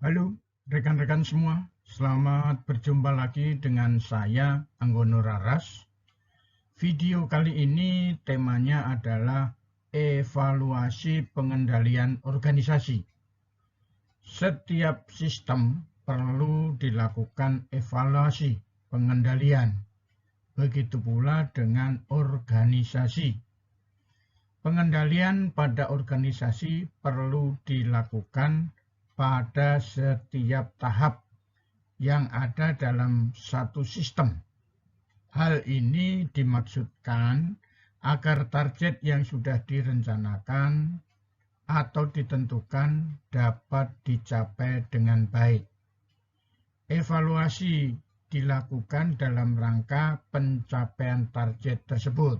Halo rekan-rekan semua, selamat berjumpa lagi dengan saya Anggono Raras. Video kali ini temanya adalah evaluasi pengendalian organisasi. Setiap sistem perlu dilakukan evaluasi pengendalian. Begitu pula dengan organisasi. Pengendalian pada organisasi perlu dilakukan pada setiap tahap yang ada dalam satu sistem. Hal ini dimaksudkan agar target yang sudah direncanakan atau ditentukan dapat dicapai dengan baik. Evaluasi dilakukan dalam rangka pencapaian target tersebut.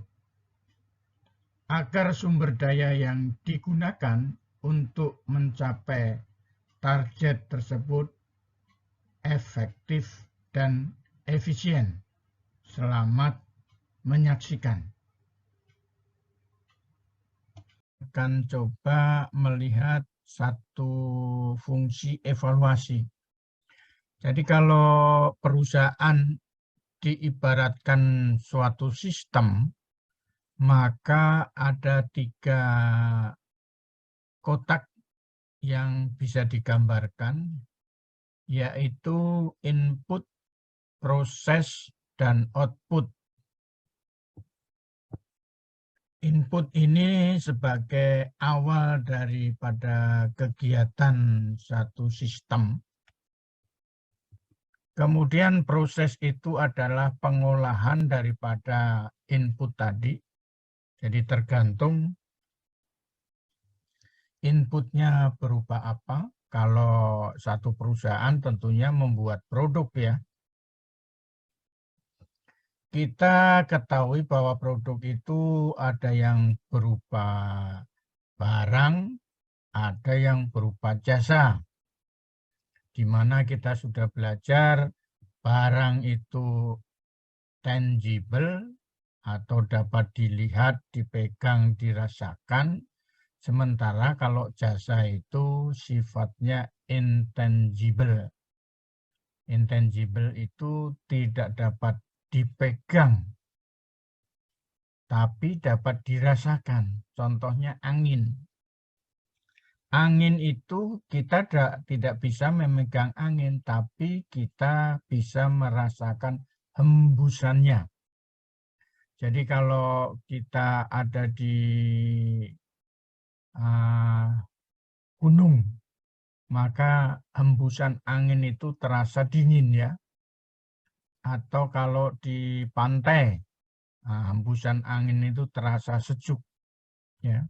Agar sumber daya yang digunakan untuk mencapai target tersebut efektif dan efisien. Selamat menyaksikan. Akan coba melihat satu fungsi evaluasi. Jadi kalau perusahaan diibaratkan suatu sistem, maka ada 3 kotak yang bisa digambarkan, yaitu input, proses, dan output. Input ini sebagai awal daripada kegiatan satu sistem. Kemudian proses itu adalah pengolahan daripada input tadi. Jadi tergantung inputnya berupa apa. Kalau satu perusahaan tentunya membuat produk ya. Kita ketahui bahwa produk itu ada yang berupa barang, ada yang berupa jasa. Di mana kita sudah belajar barang itu tangible atau dapat dilihat, dipegang, dirasakan. Sementara kalau jasa itu sifatnya intangible. Intangible itu tidak dapat dipegang, tapi dapat dirasakan. Contohnya angin. Angin itu kita tidak bisa memegang angin, tapi kita bisa merasakan hembusannya. Jadi kalau kita ada di gunung, maka hembusan angin itu terasa dingin ya. Atau kalau di pantai, hembusan angin itu terasa sejuk ya.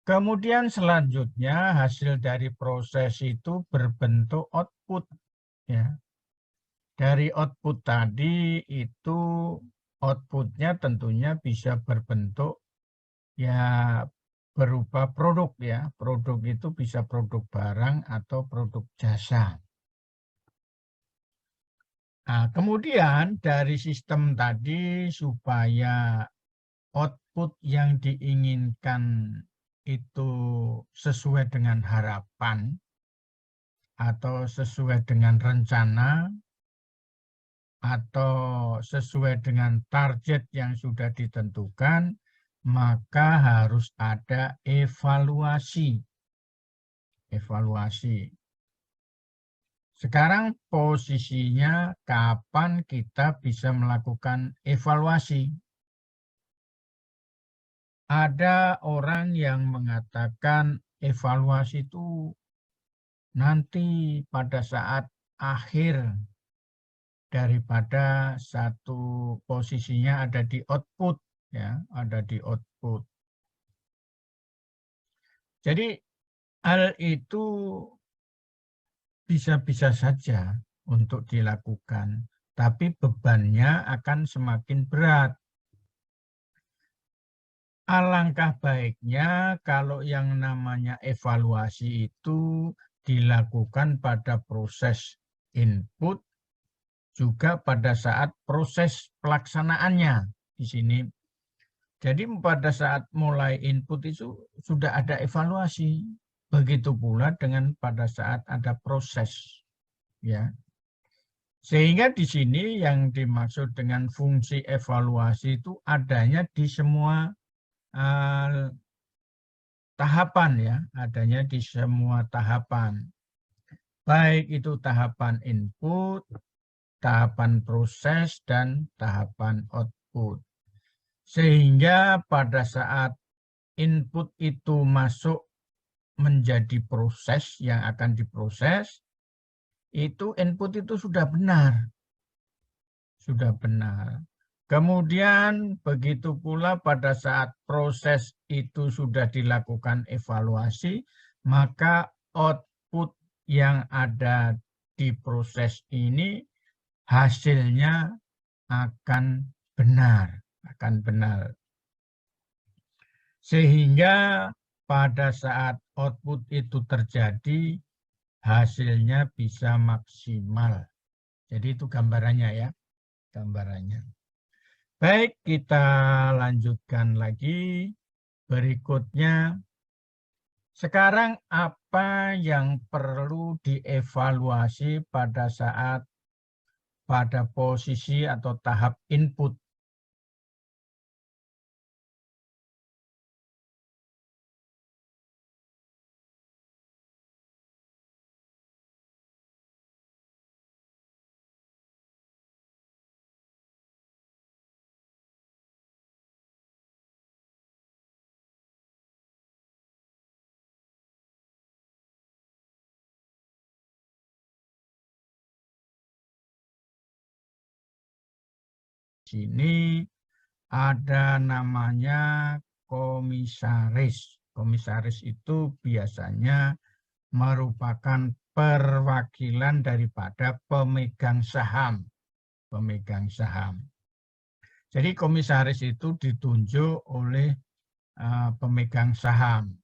Kemudian selanjutnya hasil dari proses itu berbentuk output ya. Dari output tadi itu outputnya tentunya bisa berbentuk ya berupa produk ya. Produk itu bisa produk barang atau produk jasa. Nah, kemudian dari sistem tadi supaya output yang diinginkan itu sesuai dengan harapan atau sesuai dengan rencana atau sesuai dengan target yang sudah ditentukan, maka harus ada evaluasi. Sekarang posisinya kapan kita bisa melakukan evaluasi? Ada orang yang mengatakan evaluasi itu nanti pada saat akhir daripada satu posisinya ada di output ya, ada di output. Jadi hal itu bisa-bisa saja untuk dilakukan, tapi bebannya akan semakin berat. Alangkah baiknya kalau yang namanya evaluasi itu dilakukan pada proses input, juga pada saat proses pelaksanaannya di sini. Jadi pada saat mulai input itu sudah ada evaluasi. Begitu pula dengan pada saat ada proses, ya. Sehingga di sini yang dimaksud dengan fungsi evaluasi itu adanya di semua tahapan, ya, adanya di semua tahapan. Baik itu tahapan input, tahapan proses, dan tahapan output. Sehingga pada saat input itu masuk menjadi proses yang akan diproses, itu input itu sudah benar. Sudah benar. Kemudian begitu pula pada saat proses itu sudah dilakukan evaluasi, maka output yang ada di proses ini hasilnya akan benar, Sehingga pada saat output itu terjadi, hasilnya bisa maksimal. Jadi itu gambarannya, ya, gambarannya. Baik, kita lanjutkan lagi. Berikutnya, sekarang apa yang perlu dievaluasi pada saat pada posisi atau tahap input? Sini ada namanya komisaris. Komisaris itu biasanya merupakan perwakilan daripada pemegang saham. Jadi komisaris itu ditunjuk oleh pemegang saham.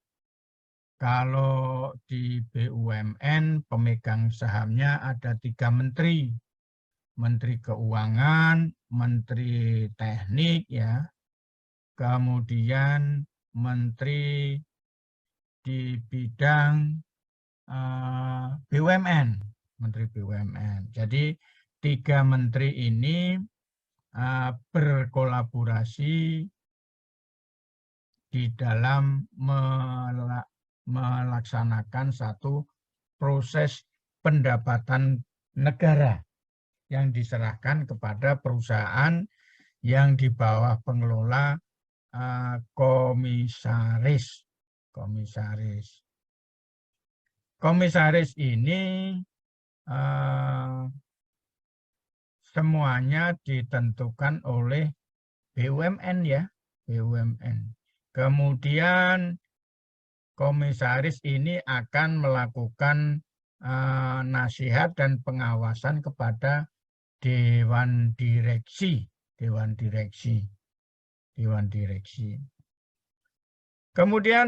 Kalau di BUMN pemegang sahamnya ada 3 menteri. Menteri Keuangan, Menteri Teknik, ya, kemudian Menteri di bidang BUMN, Menteri BUMN. Jadi 3 menteri ini berkolaborasi di dalam melaksanakan satu proses pendapatan negara yang diserahkan kepada perusahaan yang di bawah pengelola komisaris. Komisaris ini semuanya ditentukan oleh BUMN, ya, BUMN. Kemudian komisaris ini akan melakukan nasihat dan pengawasan kepada Dewan Direksi. Kemudian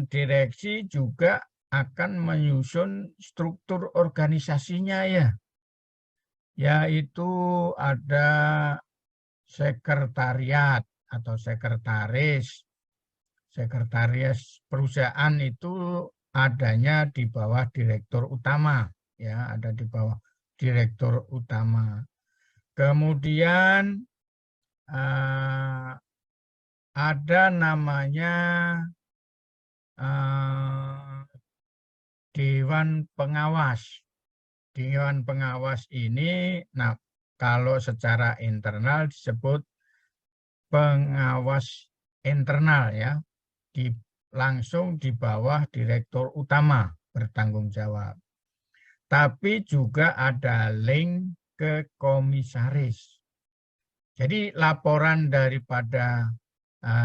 direksi juga akan menyusun struktur organisasinya, ya, yaitu ada sekretariat atau sekretaris. Sekretaris perusahaan itu adanya di bawah direktur utama, ya, ada di bawah direktur utama. Kemudian ada namanya Dewan Pengawas. Dewan Pengawas ini, nah, kalau secara internal disebut pengawas internal, ya, langsung di bawah direktur utama bertanggung jawab. Tapi juga ada link ke komisaris. Jadi laporan daripada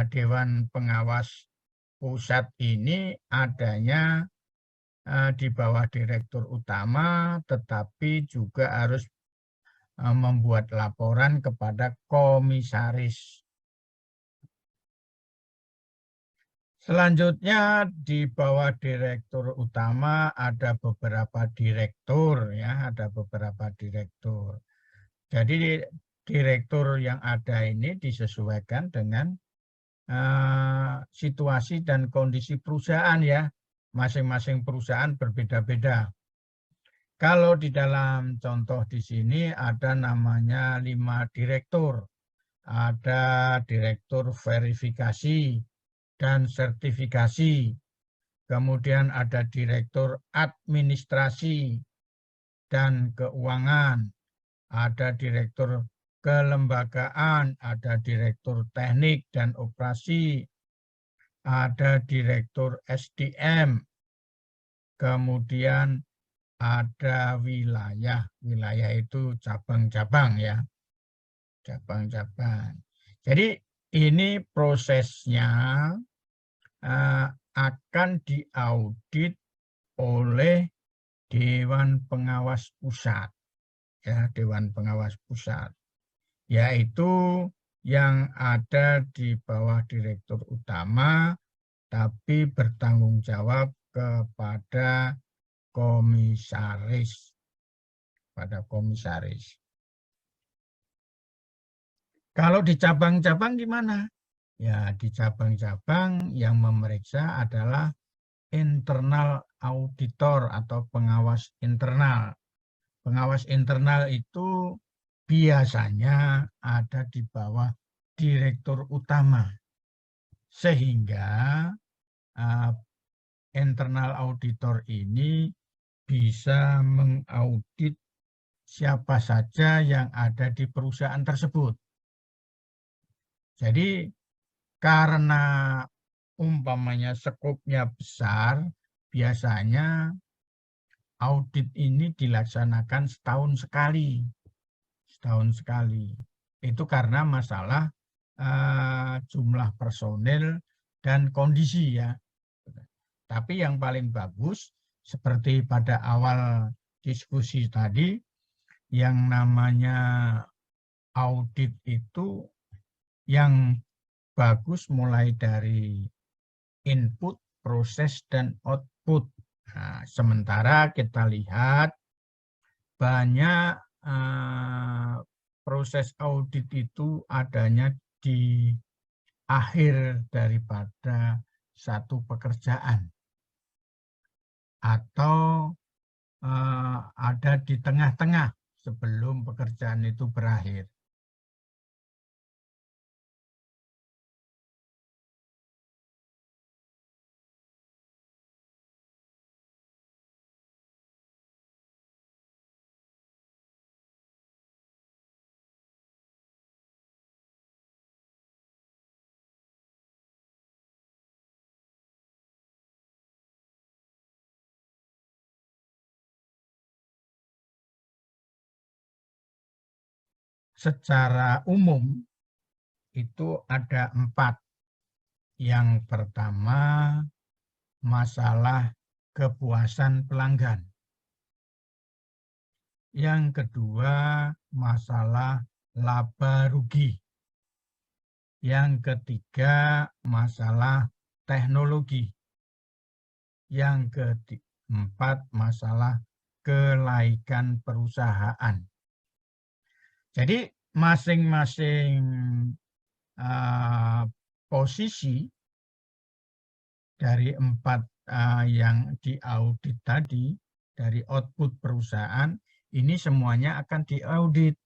Dewan Pengawas Pusat ini adanya di bawah direktur utama, tetapi juga harus membuat laporan kepada komisaris. Selanjutnya di bawah direktur utama ada beberapa direktur, ya, ada beberapa direktur. Jadi direktur yang ada ini disesuaikan dengan situasi dan kondisi perusahaan ya. Masing-masing perusahaan berbeda-beda. Kalau di dalam contoh di sini ada namanya 5 direktur. Ada direktur verifikasi dan sertifikasi. Kemudian ada direktur administrasi dan keuangan. Ada direktur kelembagaan, ada direktur teknik dan operasi, ada direktur SDM, kemudian ada wilayah. Wilayah itu cabang-cabang ya. Cabang-cabang. Jadi ini prosesnya akan diaudit oleh Dewan Pengawas Pusat. Ya, Dewan Pengawas Pusat. Yaitu yang ada di bawah direktur utama, tapi bertanggung jawab kepada komisaris. Pada komisaris. Kalau di cabang-cabang gimana? Ya, di cabang-cabang yang memeriksa adalah internal auditor atau pengawas internal. Pengawas internal itu biasanya ada di bawah direktur utama. Sehingga internal auditor ini bisa mengaudit siapa saja yang ada di perusahaan tersebut. Jadi karena umpamanya skopnya besar, biasanya audit ini dilaksanakan setahun sekali. Setahun sekali. Itu karena masalah jumlah personil dan kondisi ya. Tapi yang paling bagus, seperti pada awal diskusi tadi, yang namanya audit itu yang bagus mulai dari input, proses, dan output. Nah, sementara kita lihat banyak proses audit itu adanya di akhir daripada satu pekerjaan atau ada di tengah-tengah sebelum pekerjaan itu berakhir. Secara umum itu ada 4. Yang pertama, masalah kepuasan pelanggan. Yang kedua, masalah laba rugi. Yang ketiga, masalah teknologi. Yang keempat, masalah kelaikan perusahaan. Jadi masing-masing posisi dari 4 yang diaudit tadi, dari output perusahaan, ini semuanya akan diaudit.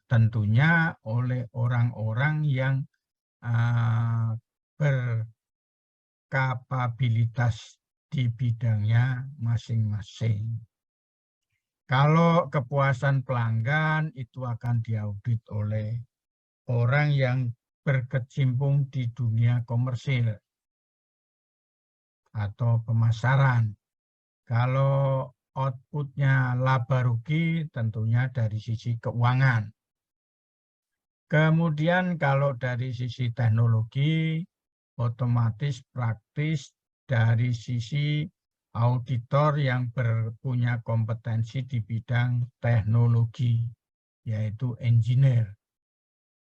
Tentunya oleh orang-orang yang berkapabilitas di bidangnya masing-masing. Kalau kepuasan pelanggan itu akan diaudit oleh orang yang berkecimpung di dunia komersil atau pemasaran. Kalau outputnya laba rugi tentunya dari sisi keuangan. Kemudian kalau dari sisi teknologi, otomatis praktis dari sisi auditor yang punya kompetensi di bidang teknologi, yaitu engineer.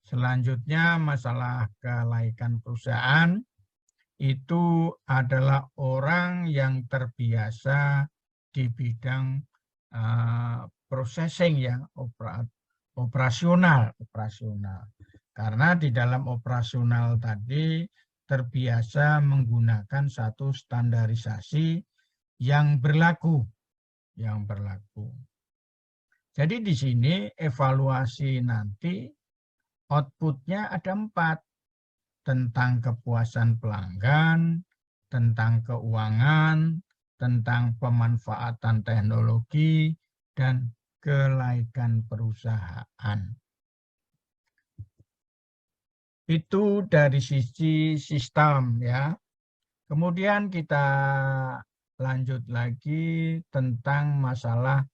Selanjutnya masalah kelaikan perusahaan, itu adalah orang yang terbiasa di bidang processing ya, operasional. Karena di dalam operasional tadi terbiasa menggunakan satu standarisasi yang berlaku. Jadi di sini evaluasi nanti outputnya ada 4. Tentang kepuasan pelanggan, tentang keuangan, tentang pemanfaatan teknologi, dan kelaikan perusahaan. Itu dari sisi sistem ya. Kemudian kita lanjut lagi tentang masalah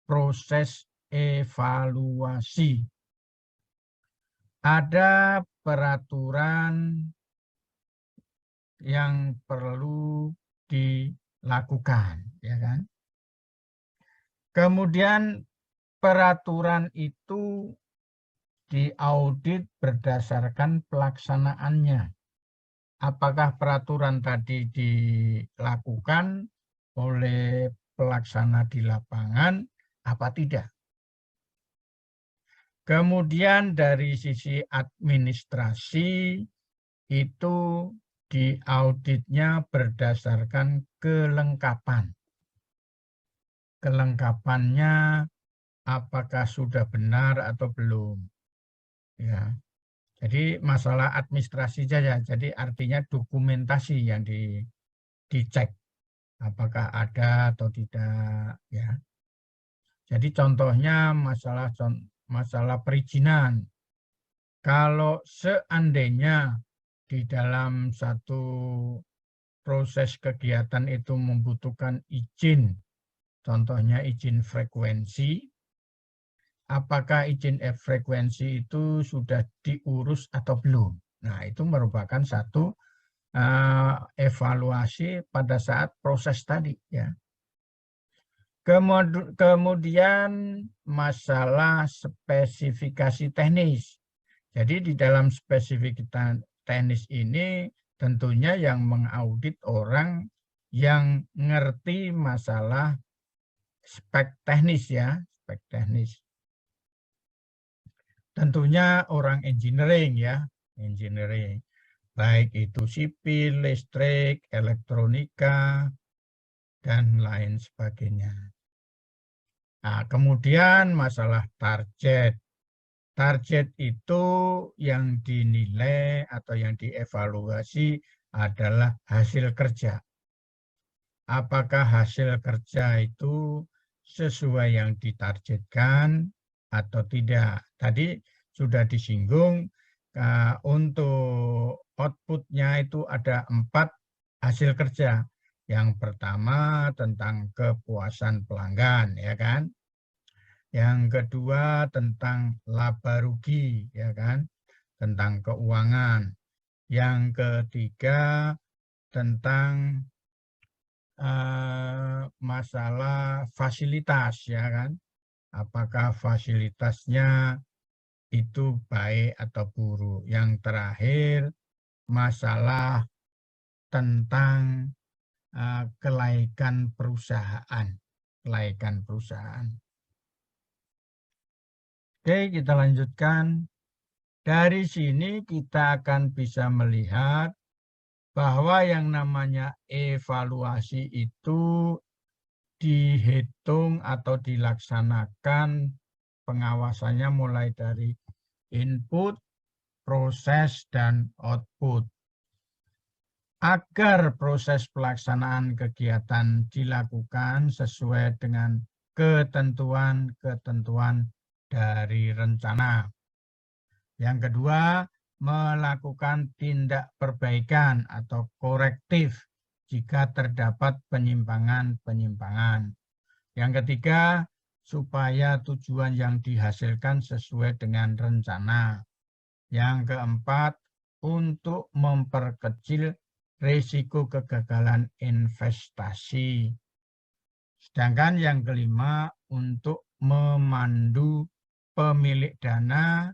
proses evaluasi. Ada peraturan yang perlu dilakukan, ya kan? Kemudian peraturan itu diaudit berdasarkan pelaksanaannya. Apakah peraturan tadi dilakukan oleh pelaksana di lapangan apa tidak? Kemudian dari sisi administrasi itu diauditnya berdasarkan kelengkapan. Kelengkapannya apakah sudah benar atau belum. Ya. Jadi masalah administrasi saja. Jadi artinya dokumentasi yang dicek apakah ada atau tidak ya. Jadi contohnya masalah perizinan. Kalau seandainya di dalam satu proses kegiatan itu membutuhkan izin, contohnya izin frekuensi, apakah izin frekuensi itu sudah diurus atau belum? Nah, itu merupakan satu evaluasi pada saat proses tadi ya. Kemudian masalah spesifikasi teknis. Jadi di dalam spesifikasi teknis ini tentunya yang mengaudit orang yang ngerti masalah spek teknis ya, spek teknis. Tentunya orang engineering ya, engineering. Baik itu sipil, listrik, elektronika, dan lain sebagainya. Nah, kemudian masalah target. Target itu yang dinilai atau yang dievaluasi adalah hasil kerja. Apakah hasil kerja itu sesuai yang ditargetkan atau tidak. Tadi sudah disinggung untuk outputnya itu ada 4 hasil kerja. Yang pertama tentang kepuasan pelanggan, ya kan? Yang kedua tentang laba rugi, ya kan? Tentang keuangan. Yang ketiga tentang masalah fasilitas, ya kan? Apakah fasilitasnya itu baik atau buruk. Yang terakhir masalah tentang kelaikan perusahaan. Kelaikan perusahaan. Oke, kita lanjutkan. Dari sini kita akan bisa melihat bahwa yang namanya evaluasi itu dihitung atau dilaksanakan pengawasannya mulai dari input, proses, dan output. Agar proses pelaksanaan kegiatan dilakukan sesuai dengan ketentuan-ketentuan dari rencana. Yang kedua, melakukan tindak perbaikan atau korektif jika terdapat penyimpangan-penyimpangan. Yang ketiga, supaya tujuan yang dihasilkan sesuai dengan rencana. Yang keempat, untuk memperkecil risiko kegagalan investasi. Sedangkan yang kelima, untuk memandu pemilik dana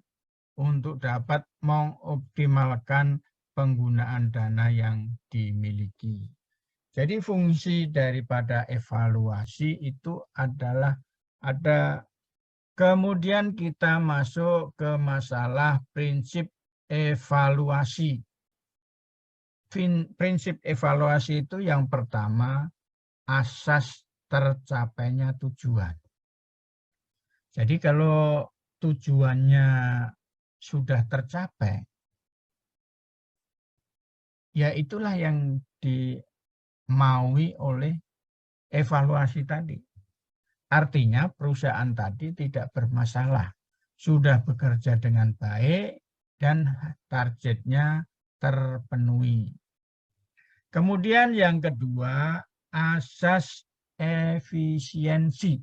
untuk dapat mengoptimalkan penggunaan dana yang dimiliki. Jadi fungsi daripada evaluasi itu adalah ada Kemudian kita masuk ke masalah prinsip evaluasi. Prinsip evaluasi itu yang pertama, asas tercapainya tujuan. Jadi kalau tujuannya sudah tercapai, ya itulah yang dimaui oleh evaluasi tadi. Artinya perusahaan tadi tidak bermasalah, sudah bekerja dengan baik dan targetnya terpenuhi. Kemudian yang kedua, asas efisiensi.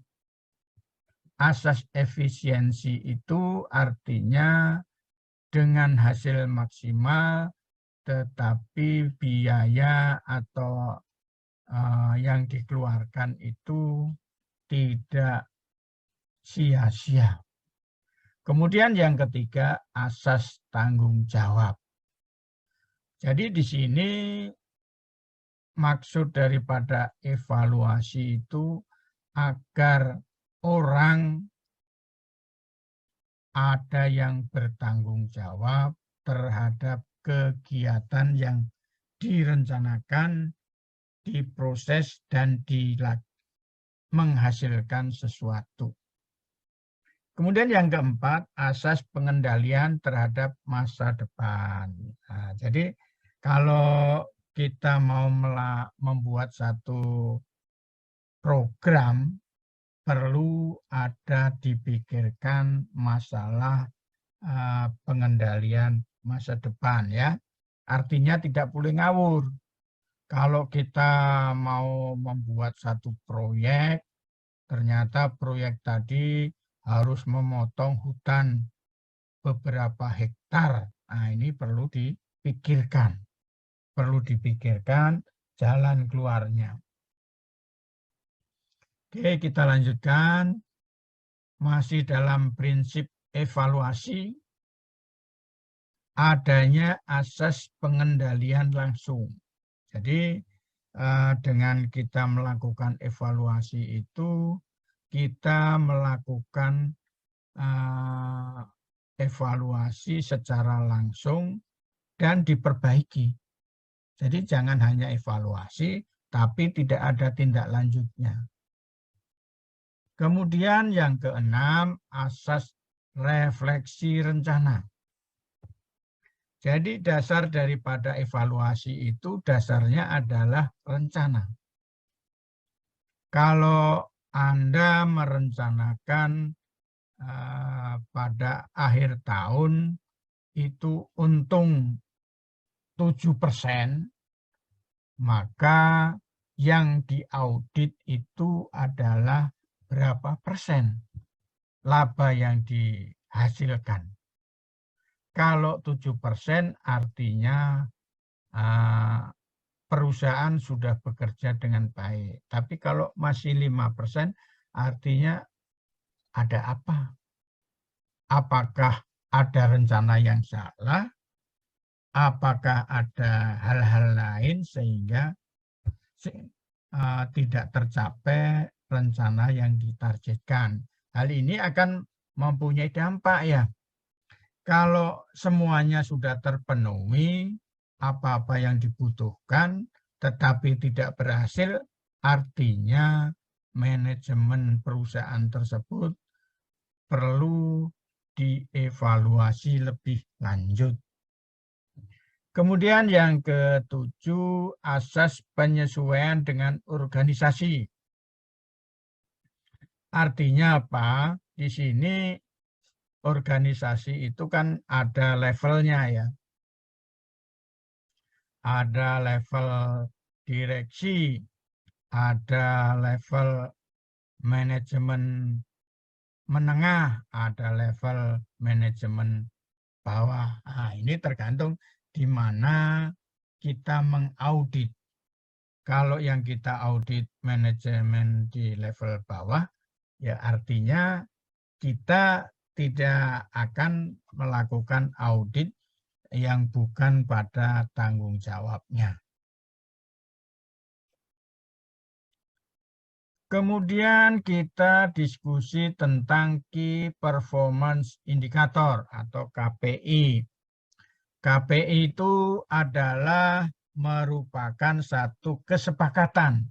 Asas efisiensi itu artinya dengan hasil maksimal tetapi biaya atau yang dikeluarkan itu tidak sia-sia. Kemudian yang ketiga, asas tanggung jawab. Jadi di sini maksud daripada evaluasi itu agar orang ada yang bertanggung jawab terhadap kegiatan yang direncanakan, diproses, dan menghasilkan sesuatu. Kemudian yang keempat, asas pengendalian terhadap masa depan. Nah, jadi kalau kita mau membuat satu program, perlu ada dipikirkan masalah pengendalian masa depan ya. Artinya tidak boleh ngawur. Kalau kita mau membuat satu proyek, ternyata proyek tadi harus memotong hutan beberapa hektar. Nah, ini perlu dipikirkan. Perlu dipikirkan jalan keluarnya. Oke, kita lanjutkan. Masih dalam prinsip evaluasi, adanya asas pengendalian langsung. Jadi, dengan kita melakukan evaluasi itu, kita melakukan evaluasi secara langsung dan diperbaiki. Jadi jangan hanya evaluasi, tapi tidak ada tindak lanjutnya. Kemudian yang keenam, asas refleksi rencana. Jadi dasar daripada evaluasi itu dasarnya adalah rencana. Kalau Anda merencanakan pada akhir tahun itu untung 7%, maka yang diaudit itu adalah berapa persen laba yang dihasilkan. Kalau 7% artinya perusahaan sudah bekerja dengan baik. Tapi kalau masih 5% artinya ada apa? Apakah ada rencana yang salah? Apakah ada hal-hal lain sehingga tidak tercapai rencana yang ditargetkan? Hal ini akan mempunyai dampak ya. Kalau semuanya sudah terpenuhi, apa-apa yang dibutuhkan, tetapi tidak berhasil, artinya manajemen perusahaan tersebut perlu dievaluasi lebih lanjut. Kemudian yang ketujuh, asas penyesuaian dengan organisasi. Artinya apa? Di sini organisasi itu kan ada levelnya ya. Ada level direksi, ada level manajemen menengah, ada level manajemen bawah. Nah, ini tergantung di mana kita mengaudit. Kalau yang kita audit manajemen di level bawah, ya artinya kita tidak akan melakukan audit yang bukan pada tanggung jawabnya. Kemudian kita diskusi tentang Key Performance Indicator atau KPI. KPI itu adalah merupakan satu kesepakatan